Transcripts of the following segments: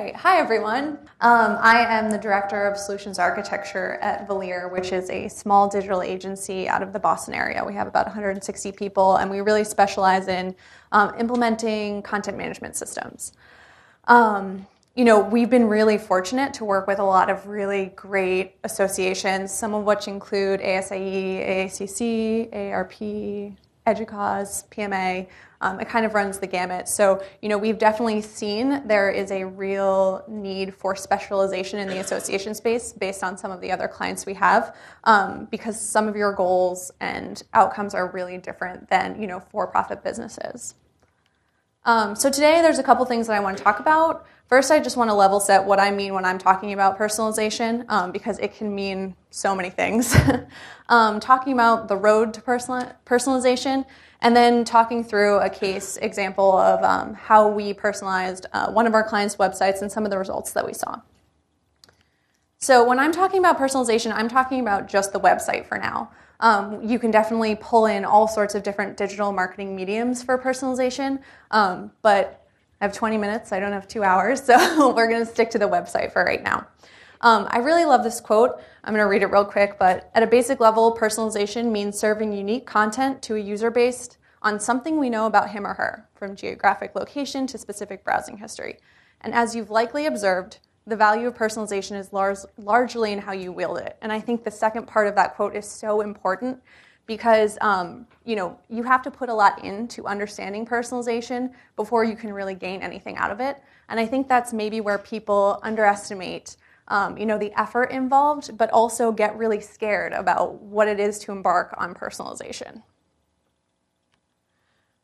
right. Hi, everyone. I am the Director of Solutions Architecture at Valier, which is a small digital agency out of the Boston area. We have about 160 people, and we really specialize in implementing content management systems. We've been really fortunate to work with a lot of really great associations, some of which include ASIE, AACC, AARP, EDUCAUSE, PMA. It kind of runs the gamut. So, we've definitely seen there is a real need for specialization in the association space based on some of the other clients we have, because some of your goals and outcomes are really different than, for-profit businesses. So today there's a couple things that I want to talk about. First, I just want to level set what I mean when I'm talking about personalization, because it can mean so many things. Talking about the road to personalization, and then talking through a case example of how we personalized one of our clients' websites and some of the results that we saw. So when I'm talking about personalization, I'm talking about just the website for now. You can definitely pull in all sorts of different digital marketing mediums for personalization, but I have 20 minutes, I don't have 2 hours, so we're going to stick to the website for right now. I really love this quote. I'm going to read it real quick, but at a basic level, personalization means serving unique content to a user based on something we know about him or her, from geographic location to specific browsing history. And as you've likely observed, the value of personalization is largely in how you wield it. And I think the second part of that quote is so important because you have to put a lot into understanding personalization before you can really gain anything out of it. And I think that's maybe where people underestimate the effort involved, but also get really scared about what it is to embark on personalization.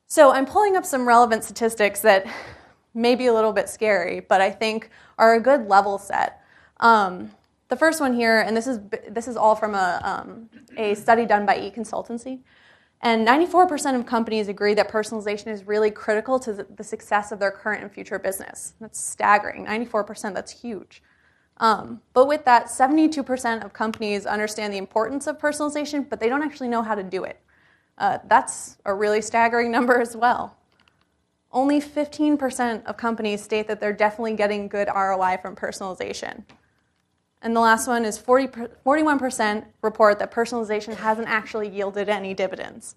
So I'm pulling up some relevant statistics that may be a little bit scary, but I think are a good level set. The first one here, and this is all from a study done by eConsultancy, and 94% of companies agree that personalization is really critical to the success of their current and future business. That's staggering. 94%, that's huge. But with that, 72% of companies understand the importance of personalization, but they don't actually know how to do it. That's a really staggering number as well. Only 15% of companies state that they're definitely getting good ROI from personalization. And the last one is 41% report that personalization hasn't actually yielded any dividends.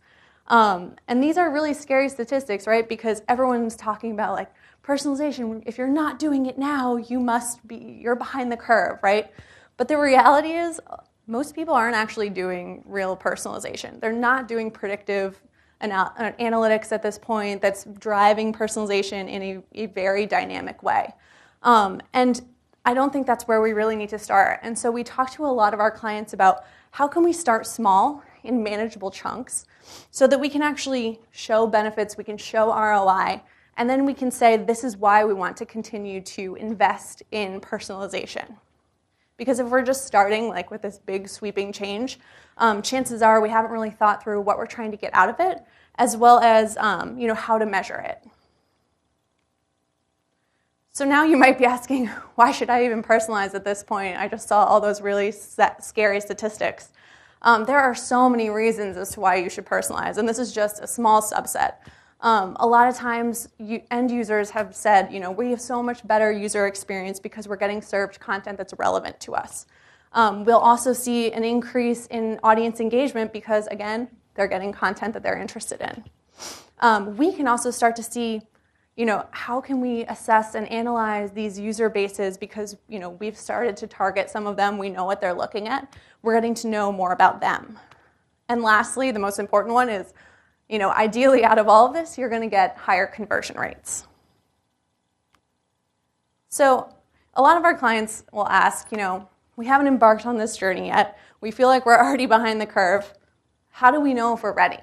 And these are really scary statistics, right? Because everyone's talking about personalization. If you're not doing it now, you're behind the curve, right? But the reality is most people aren't actually doing real personalization. They're not doing predictive analytics at this point that's driving personalization in a very dynamic way. And I don't think that's where we really need to start. And so we talk to a lot of our clients about how can we start small in manageable chunks so that we can actually show benefits, we can show ROI, and then we can say this is why we want to continue to invest in personalization. Because if we're just starting with this big sweeping change, chances are we haven't really thought through what we're trying to get out of it, as well as how to measure it. So now you might be asking, why should I even personalize at this point? I just saw all those really scary statistics. There are so many reasons as to why you should personalize, and this is just a small subset. A lot of times, end users have said, we have so much better user experience because we're getting served content that's relevant to us. We'll also see an increase in audience engagement because, again, they're getting content that they're interested in. We can also start to see, how can we assess and analyze these user bases because, we've started to target some of them. We know what they're looking at. We're getting to know more about them. And lastly, the most important one is, ideally out of all of this, you're going to get higher conversion rates. So a lot of our clients will ask, we haven't embarked on this journey yet. We feel like we're already behind the curve. How do we know if we're ready?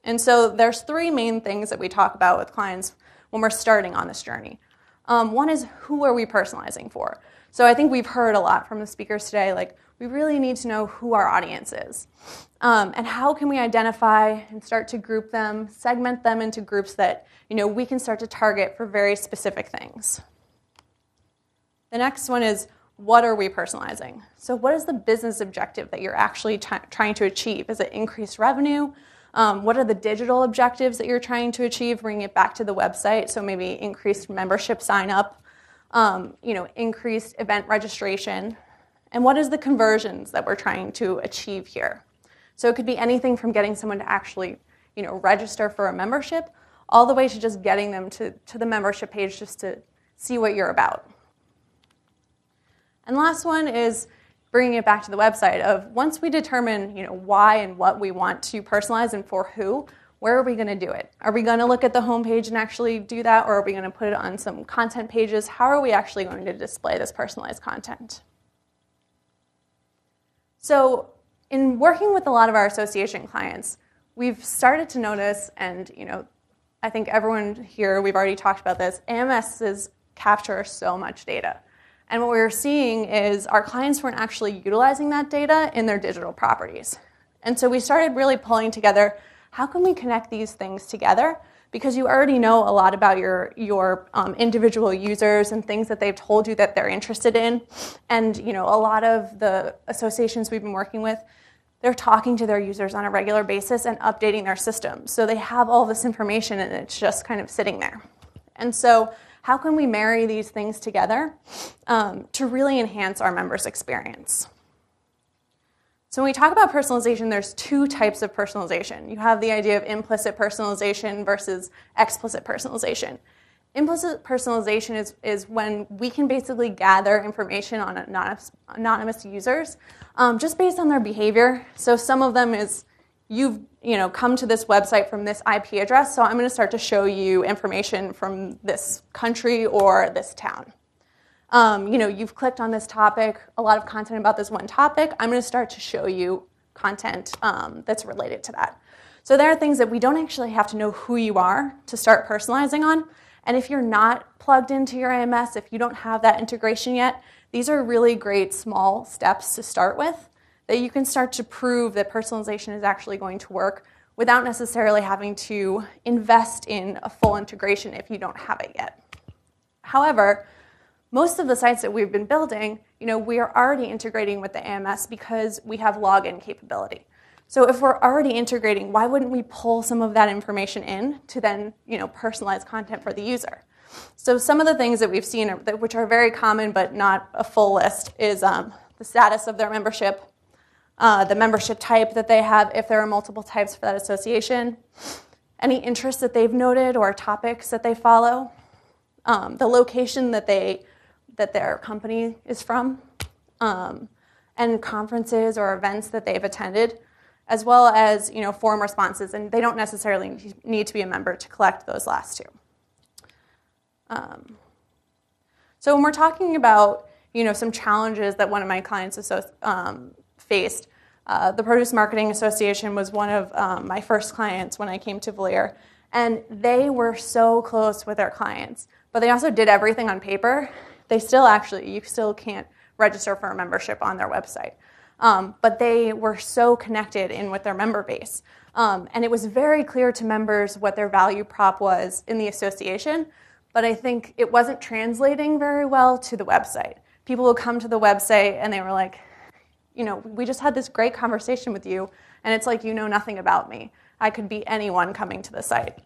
And so there's three main things that we talk about with clients when we're starting on this journey. One is, who are we personalizing for? So I think we've heard a lot from the speakers today, we really need to know who our audience is. And how can we identify and start to group them, segment them into groups that, we can start to target for very specific things. The next one is, what are we personalizing? So what is the business objective that you're actually trying to achieve? Is it increased revenue? What are the digital objectives that you're trying to achieve? Bring it back to the website, so maybe increased membership sign up. increased event registration, and what is the conversions that we're trying to achieve here. So it could be anything from getting someone to actually register for a membership all the way to just getting them to the membership page just to see what you're about. And the last one is bringing it back to the website of once we determine why and what we want to personalize and for who, where are we going to do it? Are we going to look at the homepage and actually do that, or are we going to put it on some content pages? How are we actually going to display this personalized content? So in working with a lot of our association clients, we've started to notice, and I think everyone here, we've already talked about this, AMSs capture so much data. And what we were seeing is our clients weren't actually utilizing that data in their digital properties. And so we started really pulling together, how can we connect these things together? Because you already know a lot about your individual users and things that they've told you that they're interested in. And a lot of the associations we've been working with, they're talking to their users on a regular basis and updating their systems. So they have all this information and it's just kind of sitting there. And so how can we marry these things together to really enhance our members' experience? So when we talk about personalization, there's two types of personalization. You have the idea of implicit personalization versus explicit personalization. Implicit personalization is when we can basically gather information on anonymous users just based on their behavior. So some of them is you've come to this website from this IP address, so I'm going to start to show you information from this country or this town. You've clicked on this topic, a lot of content about this one topic. I'm going to start to show you content that's related to that. So there are things that we don't actually have to know who you are to start personalizing on. And if you're not plugged into your AMS, if you don't have that integration yet, these are really great small steps to start with that you can start to prove that personalization is actually going to work without necessarily having to invest in a full integration if you don't have it yet. However, most of the sites that we've been building, we are already integrating with the AMS because we have login capability. So if we're already integrating, why wouldn't we pull some of that information in to then, personalize content for the user? So some of the things that we've seen, which are very common but not a full list, is the status of their membership, the membership type that they have, if there are multiple types for that association, any interests that they've noted or topics that they follow, the location that their company is from, and conferences or events that they've attended, as well as forum responses, and they don't necessarily need to be a member to collect those last two. So when we're talking about some challenges that one of my clients faced, the Produce Marketing Association was one of my first clients when I came to Valier, and they were so close with their clients, but they also did everything on paper. You still can't register for a membership on their website. But they were so connected in with their member base. And it was very clear to members what their value prop was in the association, but I think it wasn't translating very well to the website. People would come to the website and they were like, we just had this great conversation with you, and it's like you know nothing about me. I could be anyone coming to the site.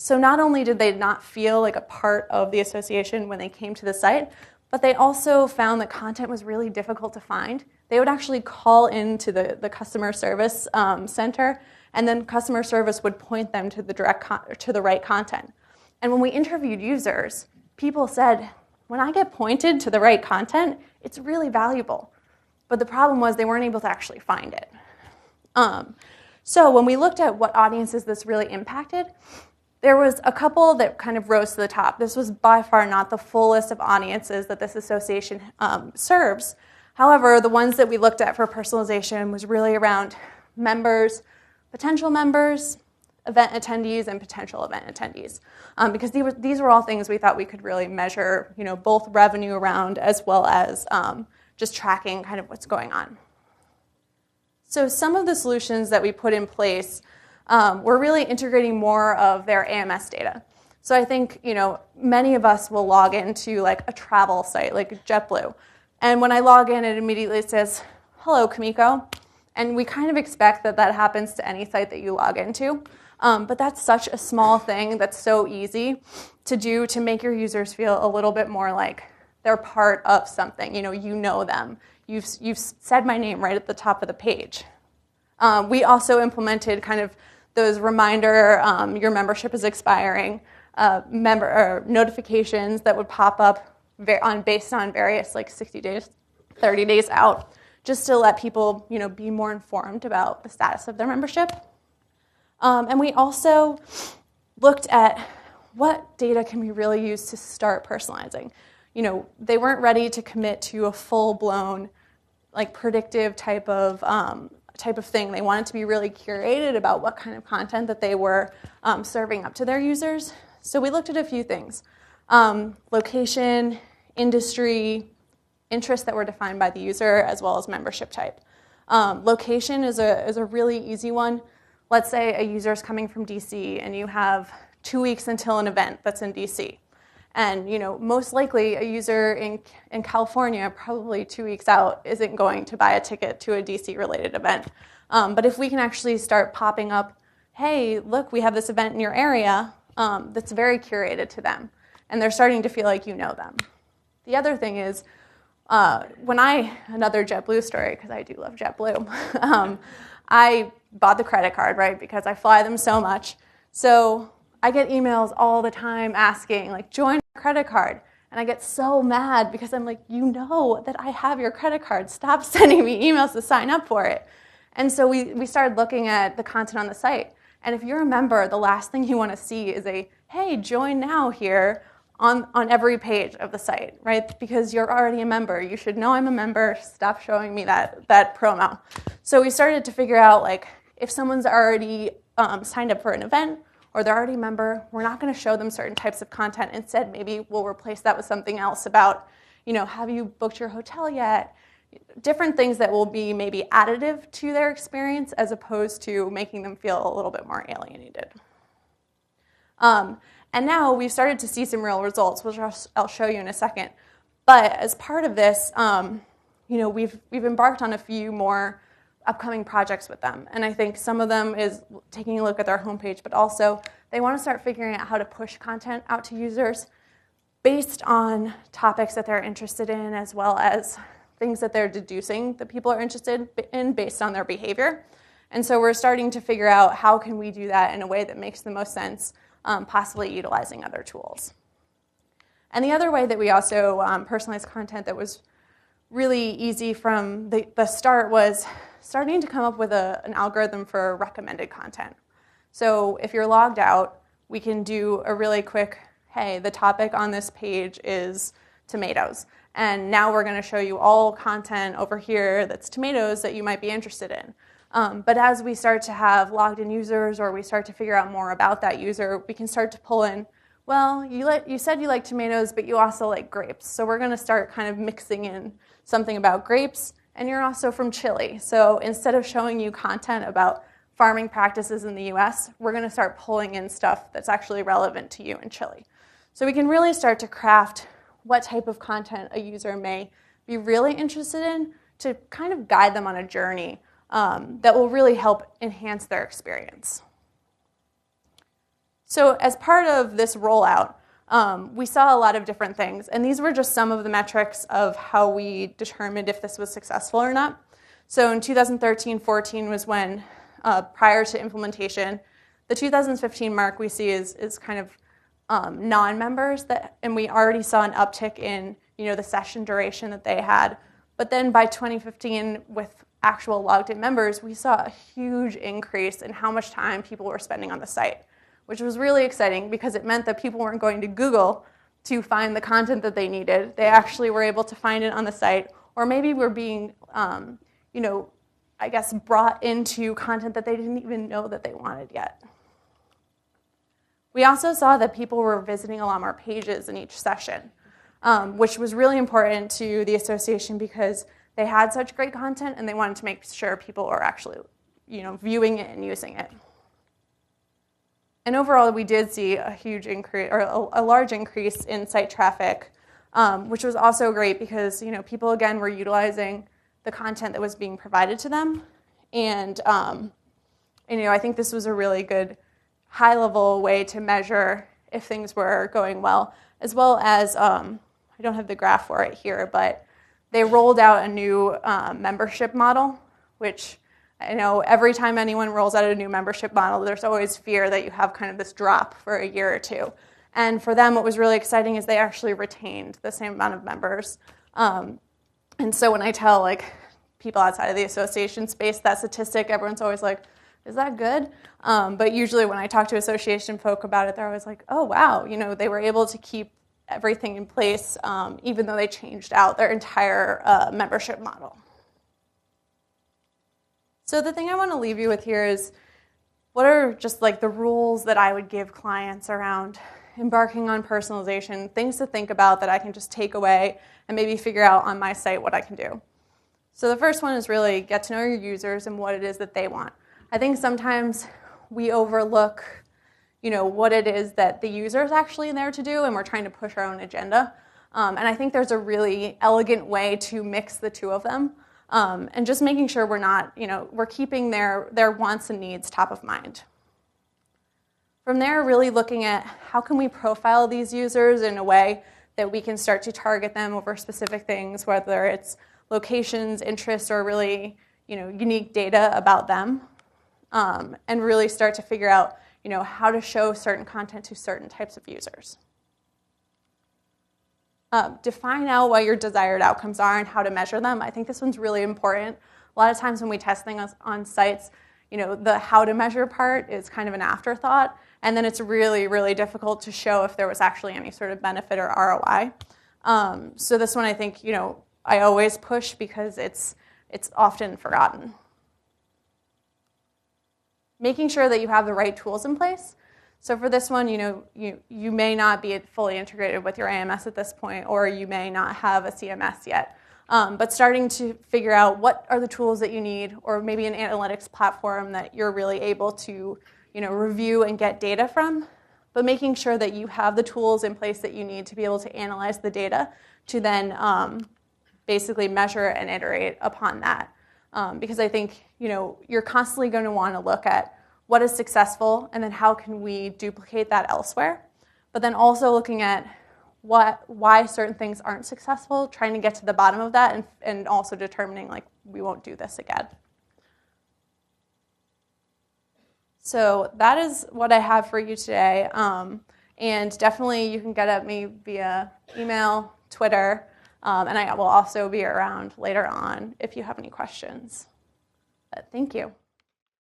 So not only did they not feel like a part of the association when they came to the site, but they also found that content was really difficult to find. They would actually call into the customer service center, and then customer service would point them to the right content. And when we interviewed users, people said, when I get pointed to the right content, it's really valuable. But the problem was they weren't able to actually find it. So when we looked at what audiences this really impacted, there was a couple that kind of rose to the top. This was by far not the full list of audiences that this association serves. However, the ones that we looked at for personalization was really around members, potential members, event attendees, and potential event attendees. Because these were all things we thought we could really measure, both revenue around as well as just tracking kind of what's going on. So some of the solutions that we put in place we're really integrating more of their AMS data. So I think, many of us will log into like a travel site like JetBlue. And when I log in, it immediately says, hello, Kamiko. And we kind of expect that happens to any site that you log into. But that's such a small thing that's so easy to do to make your users feel a little bit more like they're part of something. You know them. You've said my name right at the top of the page. We also implemented kind of those reminder, your membership is expiring, notifications that would pop up based on various 60 days, 30 days out, just to let people be more informed about the status of their membership. And we also looked at what data can we really use to start personalizing. They weren't ready to commit to a full-blown predictive type of thing. They wanted to be really curated about what kind of content that they were serving up to their users. So we looked at a few things: location, industry, interests that were defined by the user, as well as membership type. Location is a really easy one. Let's say a user is coming from DC and you have 2 weeks until an event that's in DC. And most likely a user in California, probably 2 weeks out, isn't going to buy a ticket to a DC-related event. But if we can actually start popping up, hey, look, we have this event in your area, that's very curated to them. And they're starting to feel like you know them. The other thing is, another JetBlue story, because I do love JetBlue, I bought the credit card, right, because I fly them so much. So I get emails all the time asking, join our credit card. And I get so mad because I'm like, you know that I have your credit card. Stop sending me emails to sign up for it. And so we started looking at the content on the site. And if you're a member, the last thing you want to see is hey, join now here on every page of the site, right? Because you're already a member. You should know I'm a member. Stop showing me that promo. So we started to figure out, if someone's already signed up for an event or they're already a member, we're not going to show them certain types of content. Instead, maybe we'll replace that with something else about, have you booked your hotel yet? Different things that will be maybe additive to their experience as opposed to making them feel a little bit more alienated. And now we've started to see some real results, which I'll show you in a second. But as part of this, we've embarked on a few more upcoming projects with them. And I think some of them is taking a look at their homepage, but also they want to start figuring out how to push content out to users based on topics that they're interested in, as well as things that they're deducing that people are interested in based on their behavior. And so we're starting to figure out how can we do that in a way that makes the most sense, possibly utilizing other tools. And the other way that we also personalize content that was really easy from the start was starting to come up with an algorithm for recommended content. So if you're logged out, we can do a really quick, hey, the topic on this page is tomatoes. And now we're going to show you all content over here that's tomatoes that you might be interested in. But as we start to have logged in users, or we start to figure out more about that user, we can start to pull in, well, you said you like tomatoes, but you also like grapes. So we're going to start kind of mixing in something about grapes, and you're also from Chile. So instead of showing you content about farming practices in the US, we're going to start pulling in stuff that's actually relevant to you in Chile. So we can really start to craft what type of content a user may be really interested in to kind of guide them on a journey that will really help enhance their experience. So as part of this rollout, we saw a lot of different things, and these were just some of the metrics of how we determined if this was successful or not. So in 2013-14 was when, prior to implementation, the 2015 mark we see is kind of non-members, and we already saw an uptick in the session duration that they had. But then by 2015, with actual logged-in members, we saw a huge increase in how much time people were spending on the site, which was really exciting because it meant that people weren't going to Google to find the content that they needed. They actually were able to find it on the site, or maybe were being, brought into content that they didn't even know that they wanted yet. We also saw that people were visiting a lot more pages in each session, which was really important to the association because they had such great content and they wanted to make sure people were actually, viewing it and using it. And overall, we did see a huge increase, or a large increase in site traffic, which was also great because people again were utilizing the content that was being provided to them, and I think this was a really good high-level way to measure if things were going well as, I don't have the graph for it here, but they rolled out a new membership model, which I know every time anyone rolls out a new membership model, there's always fear that you have kind of this drop for a year or two. And for them, what was really exciting is they actually retained the same amount of members. And so when I tell people outside of the association space that statistic, everyone's always like, is that good? But usually when I talk to association folk about it, they're always like, oh, wow, they were able to keep everything in place even though they changed out their entire membership model. So the thing I want to leave you with here is what are just the rules that I would give clients around embarking on personalization, things to think about that I can just take away and maybe figure out on my site what I can do. So the first one is really get to know your users and what it is that they want. I think sometimes we overlook, what it is that the user is actually there to do, and we're trying to push our own agenda. And I think there's a really elegant way to mix the two of them, and just making sure we're not, we're keeping their wants and needs top of mind. From there, really looking at how can we profile these users in a way that we can start to target them over specific things, whether it's locations, interests, or really, unique data about them, and really start to figure out, how to show certain content to certain types of users. Define out what your desired outcomes are and how to measure them. I think this one's really important. A lot of times when we test things on sites, the how to measure part is kind of an afterthought, and then it's really, really difficult to show if there was actually any sort of benefit or ROI. So this one I think, I always push because it's often forgotten. Making sure that you have the right tools in place. So for this one, you may not be fully integrated with your AMS at this point, or you may not have a CMS yet. But starting to figure out what are the tools that you need, or maybe an analytics platform that you're really able to, review and get data from, but making sure that you have the tools in place that you need to be able to analyze the data to then basically measure and iterate upon that. Because I think, you're constantly going to want to look at what is successful and then how can we duplicate that elsewhere. But then also looking at why certain things aren't successful, trying to get to the bottom of that, and also determining we won't do this again. So that is what I have for you today. And definitely you can get at me via email, Twitter, and I will also be around later on if you have any questions. But thank you.